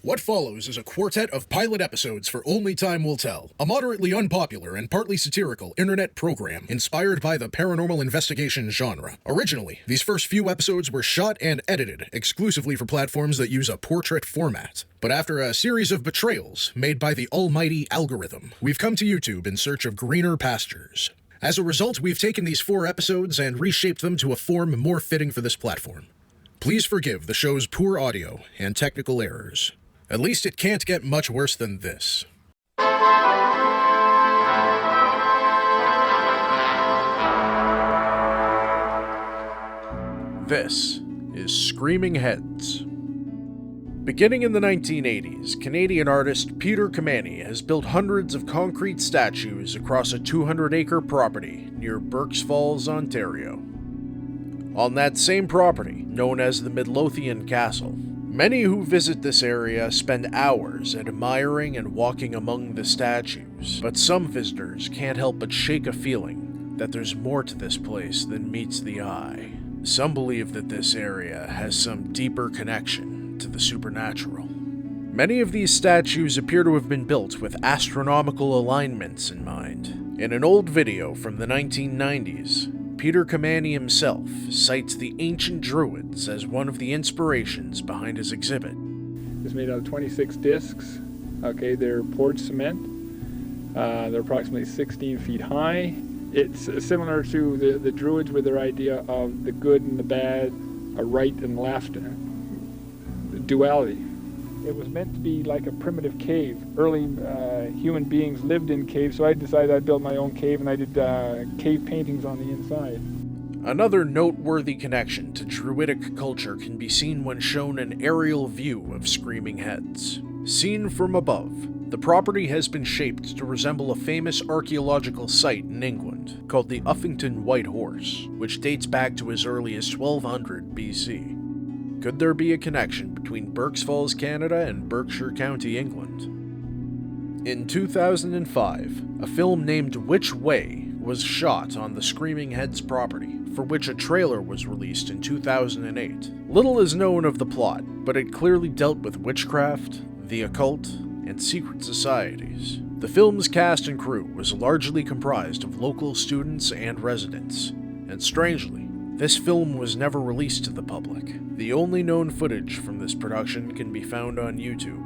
What follows is a quartet of pilot episodes for Only Time Will Tell, a moderately unpopular and partly satirical internet program inspired by the paranormal investigation genre. Originally, these first few episodes were shot and edited exclusively for platforms that use a portrait format. But after a series of betrayals made by the almighty algorithm, we've come to YouTube in search of greener pastures. As a result, we've taken these 4 episodes and reshaped them to a form more fitting for this platform. Please forgive the show's poor audio and technical errors. At least it can't get much worse than this. This is Screaming Heads. Beginning in the 1980s, Canadian artist Peter Kamani has built hundreds of concrete statues across a 200-acre property near Burkes Falls, Ontario. On that same property, known as the Midlothian Castle, many who visit this area spend hours admiring and walking among the statues, but some visitors can't help but shake a feeling that there's more to this place than meets the eye. Some believe that this area has some deeper connection to the supernatural. Many of these statues appear to have been built with astronomical alignments in mind. In an old video from the 1990s, Peter Kamani himself cites the ancient druids as one of the inspirations behind his exhibit. It's made out of 26 discs. Okay, they're poured cement. They're approximately 16 feet high. It's similar to the druids with their idea of the good and the bad, a right and left, the duality. It was meant to be like a primitive cave. Early human beings lived in caves, so I decided I'd build my own cave, and I did cave paintings on the inside. Another noteworthy connection to druidic culture can be seen when shown an aerial view of Screaming Heads. Seen from above, the property has been shaped to resemble a famous archaeological site in England called the Uffington White Horse, which dates back to as early as 1200 BC. Could there be a connection between Burkes Falls, Canada and Berkshire County, England? In 2005, a film named Which Way was shot on the Screaming Heads property, for which a trailer was released in 2008. Little is known of the plot, but it clearly dealt with witchcraft, the occult, and secret societies. The film's cast and crew was largely comprised of local students and residents, and strangely, this film was never released to the public. The only known footage from this production can be found on YouTube.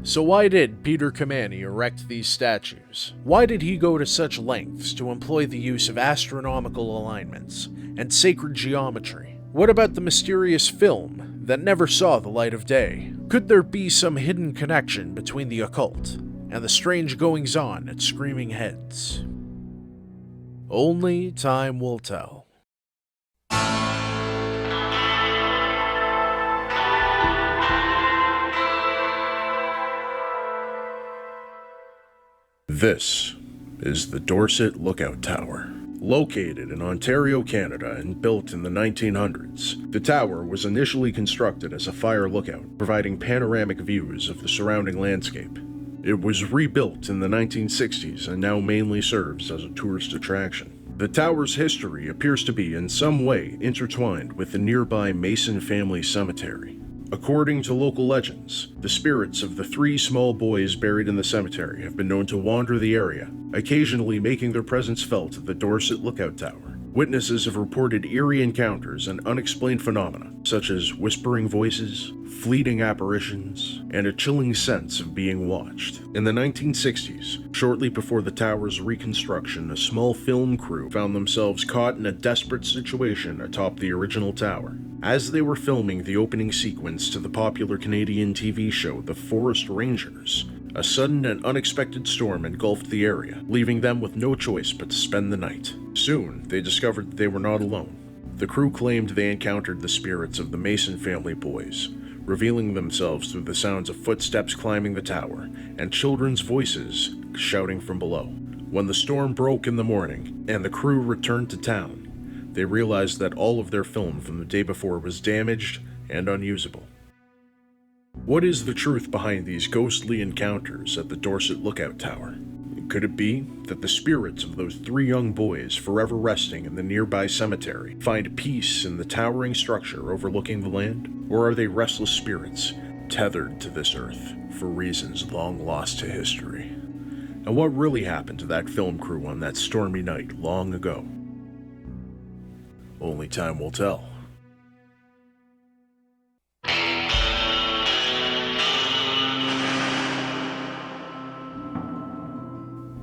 So why did Peter Kamani erect these statues? Why did he go to such lengths to employ the use of astronomical alignments and sacred geometry? What about the mysterious film that never saw the light of day? Could there be some hidden connection between the occult and the strange goings-on at Screaming Heads? Only time will tell. This is the Dorset Lookout Tower. Located in Ontario, Canada, and built in the 1900s, the tower was initially constructed as a fire lookout, providing panoramic views of the surrounding landscape. It was rebuilt in the 1960s and now mainly serves as a tourist attraction. The tower's history appears to be in some way intertwined with the nearby Mason family cemetery. According to local legends, the spirits of the 3 small boys buried in the cemetery have been known to wander the area, occasionally making their presence felt at the Dorset Lookout Tower. Witnesses have reported eerie encounters and unexplained phenomena, such as whispering voices, fleeting apparitions, and a chilling sense of being watched. In the 1960s, shortly before the tower's reconstruction, a small film crew found themselves caught in a desperate situation atop the original tower. As they were filming the opening sequence to the popular Canadian TV show The Forest Rangers, a sudden and unexpected storm engulfed the area, leaving them with no choice but to spend the night. Soon, they discovered that they were not alone. The crew claimed they encountered the spirits of the Mason family boys, revealing themselves through the sounds of footsteps climbing the tower and children's voices shouting from below. When the storm broke in the morning and the crew returned to town, they realized that all of their film from the day before was damaged and unusable. What is the truth behind these ghostly encounters at the Dorset Lookout Tower? Could it be that the spirits of those 3 young boys forever resting in the nearby cemetery find peace in the towering structure overlooking the land? Or are they restless spirits tethered to this earth for reasons long lost to history. And what really happened to that film crew on that stormy night long ago? Only time will tell.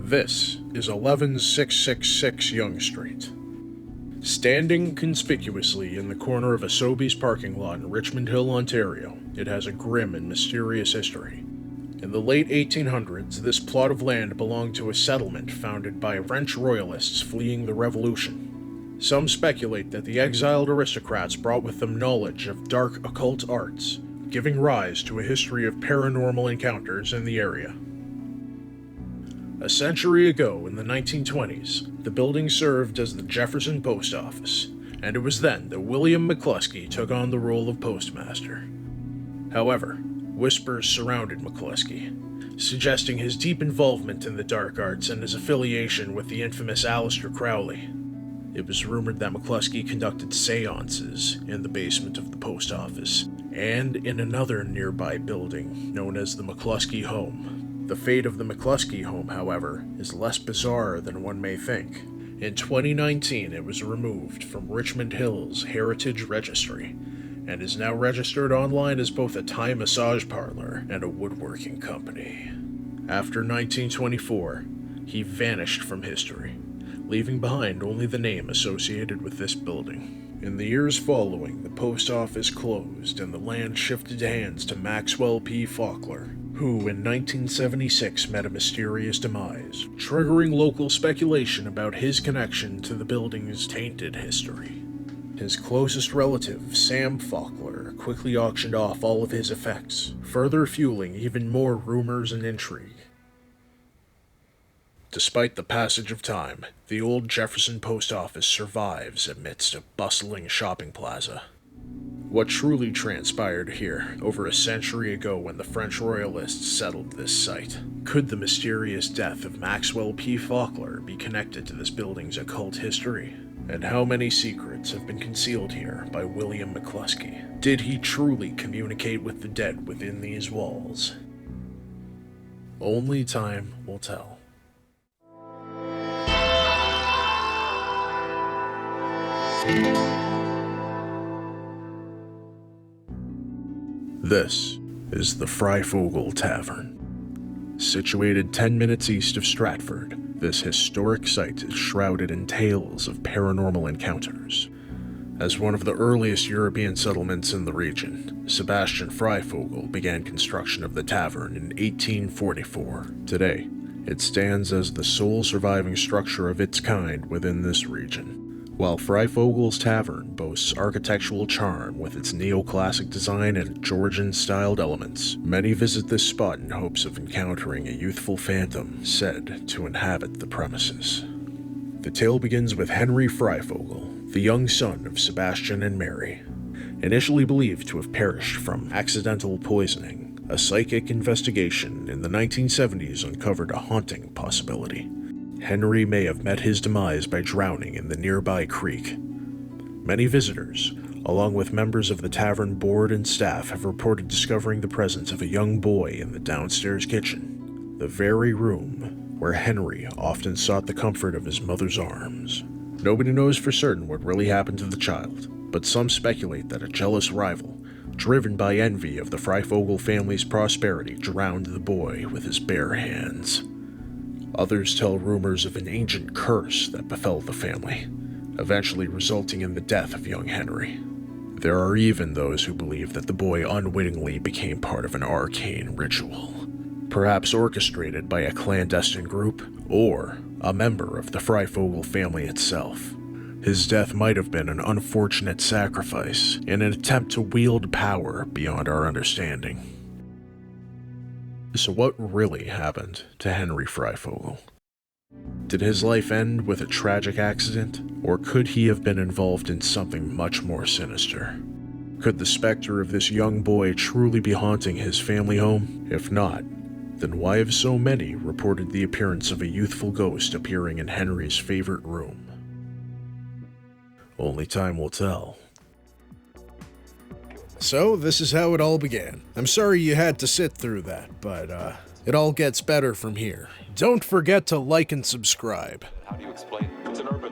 This is 11666 Yonge Street. Standing conspicuously in the corner of a Sobeys parking lot in Richmond Hill, Ontario, it has a grim and mysterious history. In the late 1800s, this plot of land belonged to a settlement founded by French royalists fleeing the Revolution. Some speculate that the exiled aristocrats brought with them knowledge of dark occult arts, giving rise to a history of paranormal encounters in the area. A century ago, in the 1920s, the building served as the Jefferson Post Office, and it was then that William McCluskey took on the role of postmaster. However, whispers surrounded McCluskey, suggesting his deep involvement in the dark arts and his affiliation with the infamous Aleister Crowley. It was rumored that McCluskey conducted seances in the basement of the post office, and in another nearby building known as the McCluskey Home. The fate of the McCluskey home, however, is less bizarre than one may think. In 2019, it was removed from Richmond Hill's Heritage Registry, and is now registered online as both a Thai massage parlor and a woodworking company. After 1924, he vanished from history, leaving behind only the name associated with this building. In the years following, the post office closed and the land shifted hands to Maxwell P. Faulkner, who in 1976 met a mysterious demise, triggering local speculation about his connection to the building's tainted history. His closest relative, Sam Faulkner, quickly auctioned off all of his effects, further fueling even more rumors and intrigue. Despite the passage of time, the old Jefferson Post Office survives amidst a bustling shopping plaza. What truly transpired here over a century ago when the French royalists settled this site? Could the mysterious death of Maxwell P. Faulkner be connected to this building's occult history? And how many secrets have been concealed here by William McCluskey? Did he truly communicate with the dead within these walls? Only time will tell. This is the Fryfogel Tavern. Situated 10 minutes east of Stratford, this historic site is shrouded in tales of paranormal encounters. As one of the earliest European settlements in the region, Sebastian Fryfogel began construction of the tavern in 1844. Today, it stands as the sole surviving structure of its kind within this region. While Fryfogel's Tavern boasts architectural charm with its neoclassic design and Georgian-styled elements, many visit this spot in hopes of encountering a youthful phantom said to inhabit the premises. The tale begins with Henry Fryfogel, the young son of Sebastian and Mary. Initially believed to have perished from accidental poisoning, a psychic investigation in the 1970s uncovered a haunting possibility. Henry may have met his demise by drowning in the nearby creek. Many visitors, along with members of the tavern board and staff, have reported discovering the presence of a young boy in the downstairs kitchen, the very room where Henry often sought the comfort of his mother's arms. Nobody knows for certain what really happened to the child, but some speculate that a jealous rival, driven by envy of the Fryfogel family's prosperity, drowned the boy with his bare hands. Others tell rumors of an ancient curse that befell the family, eventually resulting in the death of young Henry. There are even those who believe that the boy unwittingly became part of an arcane ritual, perhaps orchestrated by a clandestine group or a member of the Fryfogel family itself. His death might have been an unfortunate sacrifice in an attempt to wield power beyond our understanding. So what really happened to Henry Fryfogel? Did his life end with a tragic accident, or could he have been involved in something much more sinister? Could the specter of this young boy truly be haunting his family home? If not, then why have so many reported the appearance of a youthful ghost appearing in Henry's favorite room? Only time will tell. So, this is how it all began. I'm sorry you had to sit through that, but, it all gets better from here. Don't forget to like and subscribe. How do you explain? It's an urban